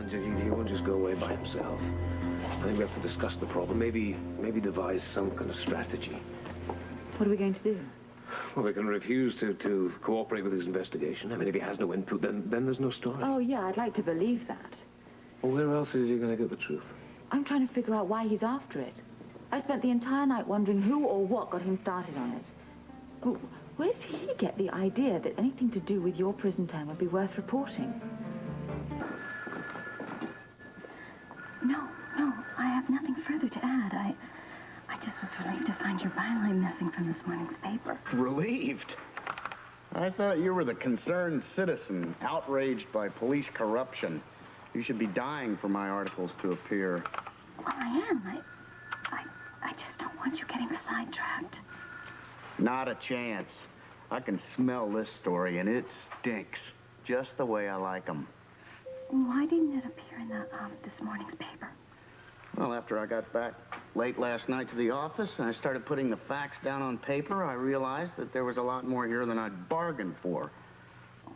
and he won't just go away by himself. I think we have to discuss the problem. Maybe devise some kind of strategy. What are we going to do? Well, we can refuse to cooperate with his investigation. I mean, if he has no input, then there's no story. Oh, yeah, I'd like to believe that. Well, where else is he going to get the truth? I'm trying to figure out why he's after it. I spent the entire night wondering who or what got him started on it. Oh, where did he get the idea that anything to do with your prison term would be worth reporting? No, I have nothing further to add. I just was relieved to find your byline missing from this morning's paper. Relieved? I thought you were the concerned citizen, outraged by police corruption. You should be dying for my articles to appear. Well, I am. I just don't want you getting sidetracked. Not a chance. I can smell this story, and it stinks. Just the way I like them. Why didn't it appear in this morning's paper? Well, after I got back late last night to the office and I started putting the facts down on paper, I realized that there was a lot more here than I'd bargained for.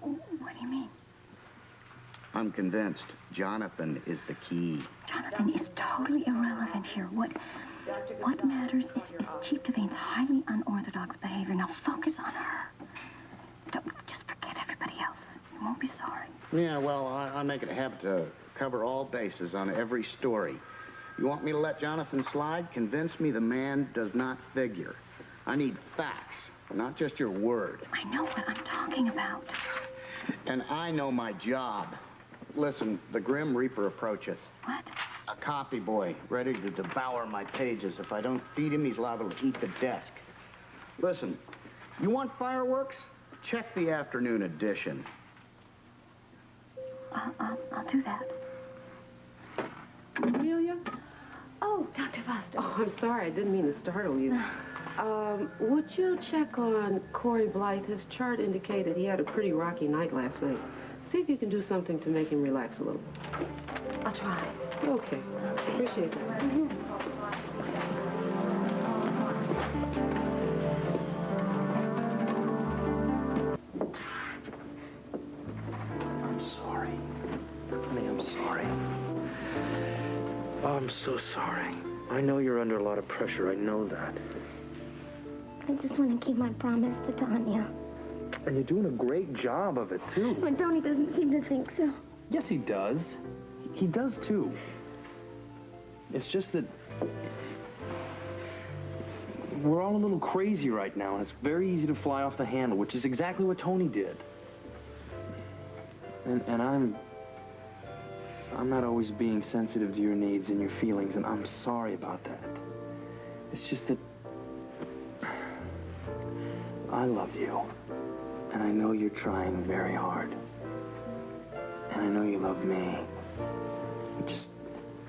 What do you mean? I'm convinced Jonathan is the key. Jonathan is totally irrelevant here. What matters is Chief Devane's highly unorthodox behavior. Now focus on her. Don't just forget everybody else. You won't be sorry. Yeah, well, I make it a habit to cover all bases on every story. You want me to let Jonathan slide? Convince me the man does not figure. I need facts, not just your word. I know what I'm talking about. And I know my job. Listen, the Grim Reaper approacheth. What? A copy boy, ready to devour my pages. If I don't feed him, he's liable to eat the desk. Listen, you want fireworks? Check the afternoon edition. I'll do that. Amelia? Oh, Dr. Foster. Oh, I'm sorry. I didn't mean to startle you. Would you check on Corey Blythe? His chart indicated he had a pretty rocky night last night. See if you can do something to make him relax a little. I'll try. Okay. Appreciate that. I'm sorry. Honey, I'm sorry. Oh, I'm so sorry. I know you're under a lot of pressure. I know that. I just want to keep my promise to Tanya. And you're doing a great job of it, too. But Tony doesn't seem to think so. Yes, he does. He does, too. It's just that we're all a little crazy right now, and it's very easy to fly off the handle, which is exactly what Tony did. And I'm not always being sensitive to your needs and your feelings, and I'm sorry about that. It's just that I love you, and I know you're trying very hard. And I know you love me. We just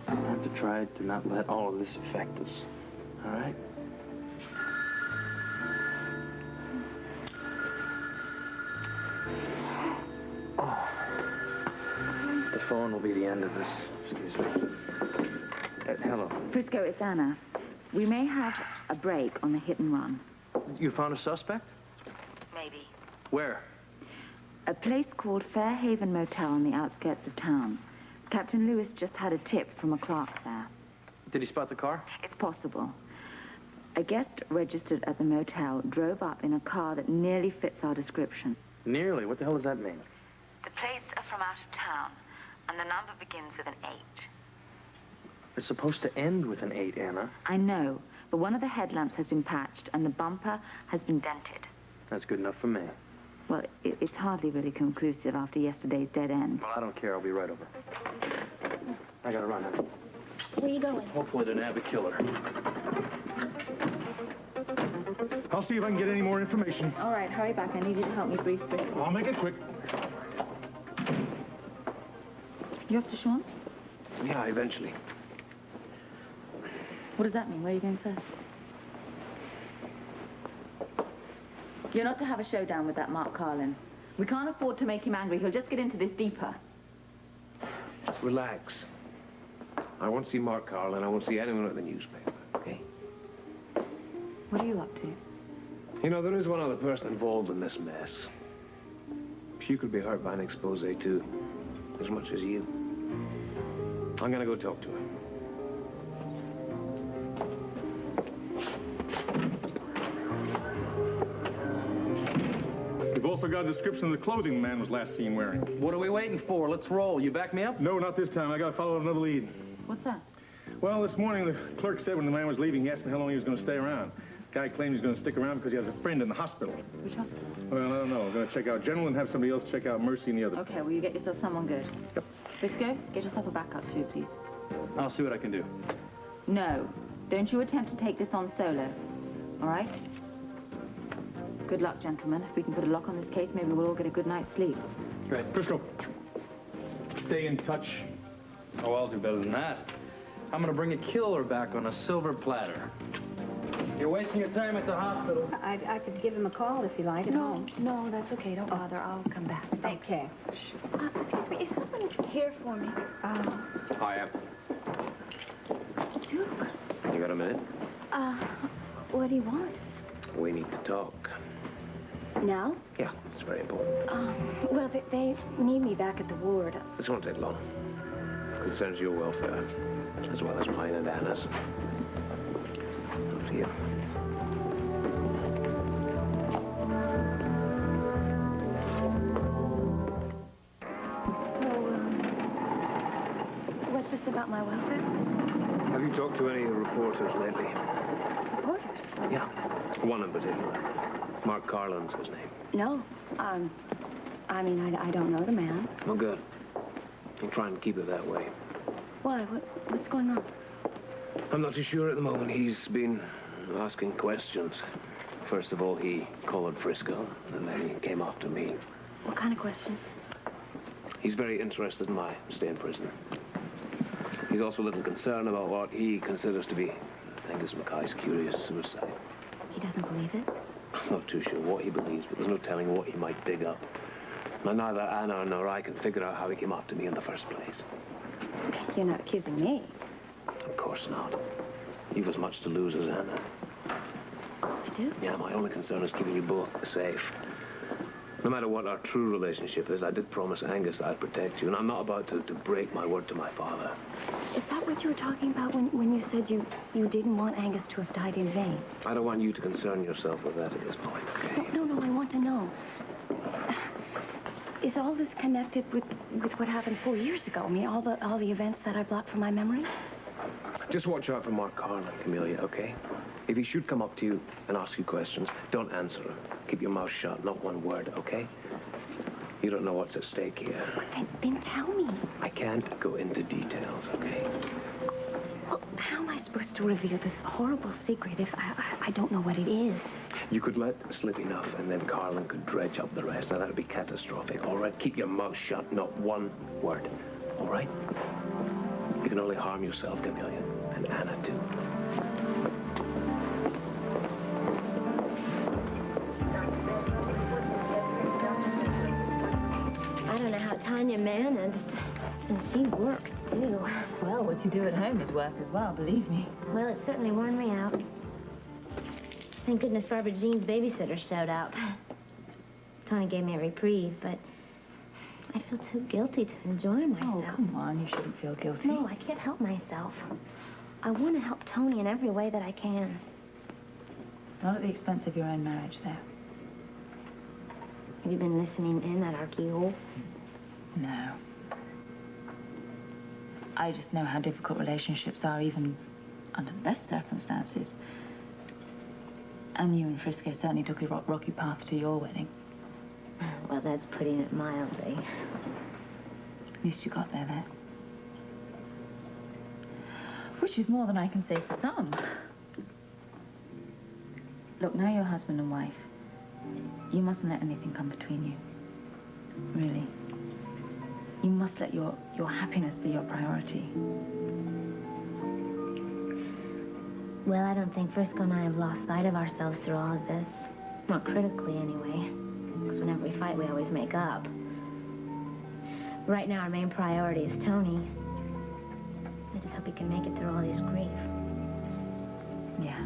have to try to not let all of this affect us, all right? Oh. The phone will be the end of this. Excuse me. Hello. Frisco, it's Anna. We may have a break on the hit and run. You found a suspect? Maybe. Where? A place called Fairhaven Motel on the outskirts of town. Captain Lewis just had a tip from a clerk there. Did he spot the car? It's possible. A guest registered at the motel drove up in a car that nearly fits our description. Nearly? What the hell does that mean? The plates are from out of town, and the number begins with an 8. It's supposed to end with an 8, Anna. I know, but one of the headlamps has been patched, and the bumper has been dented. That's good enough for me. Well, it's hardly really conclusive after yesterday's dead end. Well, I don't care. I'll be right over. I gotta run, honey. Where are you going? Hopefully they didn't have a killer. I'll see if I can get any more information. All right, hurry back. I need you to help me brief this. I'll make it quick. You off to Sean's? Yeah, eventually. What does that mean? Where are you going first? You're not to have a showdown with that Mark Carlin. We can't afford to make him angry. He'll just get into this deeper. Relax. I won't see Mark Carlin. I won't see anyone at the newspaper, okay? What are you up to? You know, there is one other person involved in this mess. She could be hurt by an expose, too. As much as you. I'm gonna go talk to him. We've also got a description of the clothing the man was last seen wearing. What are we waiting for? Let's roll. You back me up? No, not this time. I gotta follow another lead. What's that? Well, this morning, the clerk said when the man was leaving, he asked me how long he was going to stay around. Guy claimed he's going to stick around because he has a friend in the hospital. Which hospital? Well, I don't know. I'm going to check out General and have somebody else check out Mercy and the other. Okay, well, you get yourself someone good. Yep. Frisco, get yourself a backup too, please. I'll see what I can do. No, don't you attempt to take this on solo. All right? Good luck, gentlemen. If we can put a lock on this case, maybe we'll all get a good night's sleep. Great. Frisco, stay in touch. Oh, I'll do better than that. I'm gonna bring a killer back on a silver platter. You're wasting your time at the hospital. I could give him a call if you like at home. No, that's okay. Don't bother. I'll come back. Thanks. Okay. Excuse me, is someone here for me? I am. Duke, You got a minute? what do you want? We need to talk. Now? Yeah, it's very important. Well, they need me back at the ward. This won't take long. Concerns your welfare, as well as mine and Anna's. Up to you. So, what's this about my welfare? Have you talked to any reporters lately? Reporters? Yeah, one in particular. Mark Carlin's his name. No. I mean, I don't know the man. Oh, good. I'll try and keep it that way. Why? What's going on? I'm not too sure at the moment. He's been asking questions. First of all, he collared Frisco, and then he came after me. What kind of questions? He's very interested in my stay in prison. He's also a little concerned about what he considers to be Angus Mackay's curious suicide. He doesn't believe it? I'm not too sure what he believes, but there's no telling what he might dig up. Now, neither Anna nor I can figure out how he came after me in the first place. You're not accusing me. Of course not. You've as much to lose as Anna. I do? Yeah, my only concern is keeping you both safe. No matter what our true relationship is, I did promise Angus that I'd protect you, and I'm not about to break my word to my father. Is that what you were talking about when you said you didn't want Angus to have died in vain? I don't want you to concern yourself with that at this point, okay? No, I want to know. Is all this connected with what happened 4 years ago? I mean, all the events that I blocked from my memory? Just watch out for Mark Carlin, Camellia, okay? If he should come up to you and ask you questions, don't answer him. Keep your mouth shut, not one word, okay? You don't know what's at stake here. Then tell me. I can't go into details, okay? Well, how am I supposed to reveal this horrible secret if I don't know what it is? You could let slip enough, and then Carlin could dredge up the rest. Now, that would be catastrophic, all right? Keep your mouth shut, not one word, all right? You can only harm yourself, Camellia, and Anna, too. I don't know how Tanya managed. And she worked, too. Well, what you do at home is work as well, believe me. Well, it certainly worn me out. Thank goodness Barbara Jean's babysitter showed up. Tony gave me a reprieve, but I feel too guilty to enjoy myself. Oh, come on, you shouldn't feel guilty. No, I can't help myself. I want to help Tony in every way that I can. Not at the expense of your own marriage, though. Have you been listening in at our keyhole? No. I just know how difficult relationships are, even under the best circumstances. And you and Frisco certainly took a rocky path to your wedding. Well, that's putting it mildly. At least you got there, though. Which is more than I can say for some. Look, now you're husband and wife. You mustn't let anything come between you. Really. You must let your happiness be your priority. Well, I don't think Frisco and I have lost sight of ourselves through all of this. Not critically, anyway. Because whenever we fight, we always make up. Right now, our main priority is Tony. I just hope he can make it through all this grief. Yeah.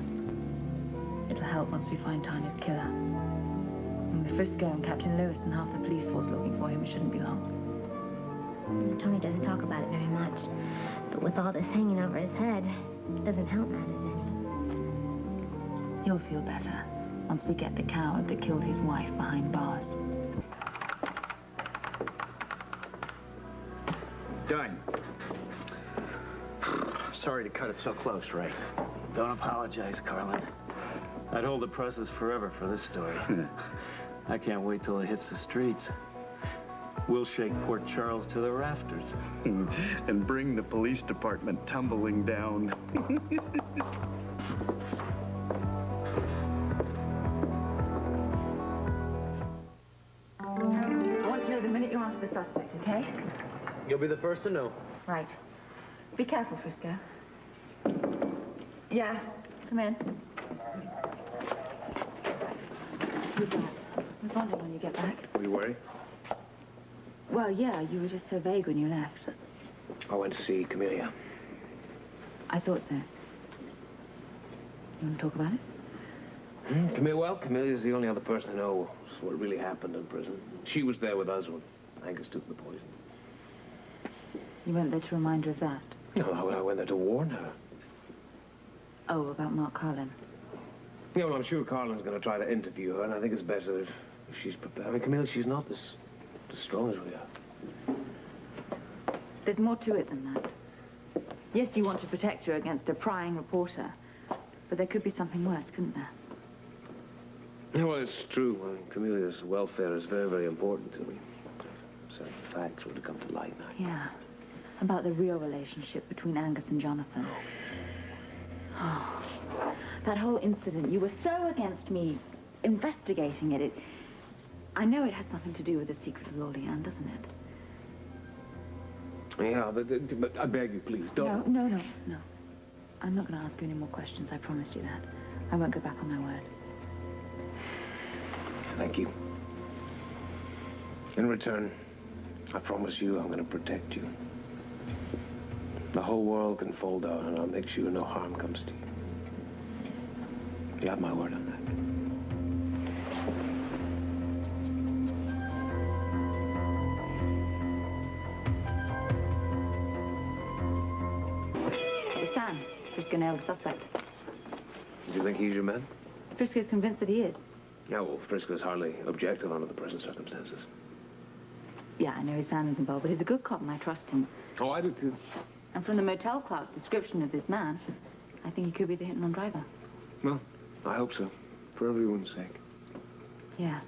It'll help once we find Tanya's killer. And with Frisco and Captain Lewis and half the police force looking for him, it shouldn't be long. Tony doesn't talk about it very much. But with all this hanging over his head, it doesn't help matters any. He'll feel better once we get the coward that killed his wife behind bars. Done. Sorry to cut it so close, Ray. Don't apologize, Carlin. I'd hold the presses forever for this story. I can't wait till it hits the streets. We'll shake Port Charles to the rafters. And bring the police department tumbling down. I want to know the minute you're onto the suspect, okay? You'll be the first to know. Right. Be careful, Frisco. Yeah, come in. You're back. I was wondering when you get back. Were you worried? Well, yeah, you were just so vague when you left. I went to see Camellia. I thought so. You want to talk about it? Camelia's the only other person I know what really happened in prison. She was there with us when Angus took the poison. You went there to remind her of that? No, I went there to warn her. Oh, about Mark Carlin. Yeah, well, I'm sure Carlin's going to try to interview her, and I think it's better if she's prepared. I mean, Camille, she's not as strong as we are. There's more to it than that. Yes, you want to protect her against a prying reporter, but there could be something worse, couldn't there? Yeah, well, it's true. I mean, Camelia's welfare is very, very important to me. Certain facts were to come to light now. Yeah. About the real relationship between Angus and Jonathan. Oh, that whole incident, you were so against me investigating it. I know it has something to do with the secret of Lorlean, doesn't it? Yeah, but I beg you, please, don't. No. I'm not going to ask you any more questions, I promised you that. I won't go back on my word. Thank you. In return, I promise you I'm going to protect you. The whole world can fall down, and I'll make sure no harm comes to you. You have my word on that. It's Sam. Frisco nailed the suspect. Do you think he's your man? Frisco's convinced that he is. Yeah, well, Frisco's hardly objective under the present circumstances. Yeah, I know his family's involved, but he's a good cop and I trust him. Oh, I do too. And from the motel clerk's description of this man, I think he could be the hit-and-run driver. Well, I hope so. For everyone's sake. Yeah.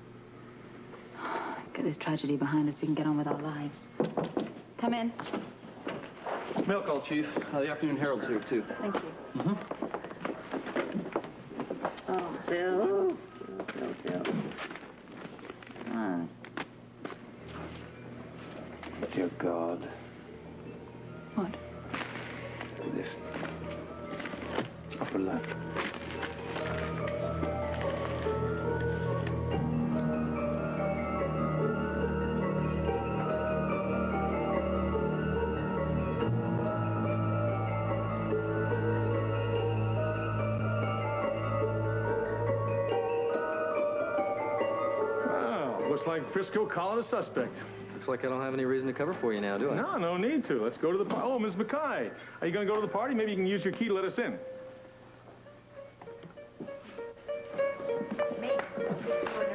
Let's get this tragedy behind us. We can get on with our lives. Come in. Mail call, Chief. The Afternoon Herald's here, too. Thank you. Oh, Phil. Phil. Oh. Dear God. What? This. Upper left. Looks like Frisco calling a suspect. Looks like I don't have any reason to cover for you now, do I? No need to. Let's go to the party. Oh, Ms. Mackay. Are you going to go to the party? Maybe you can use your key to let us in.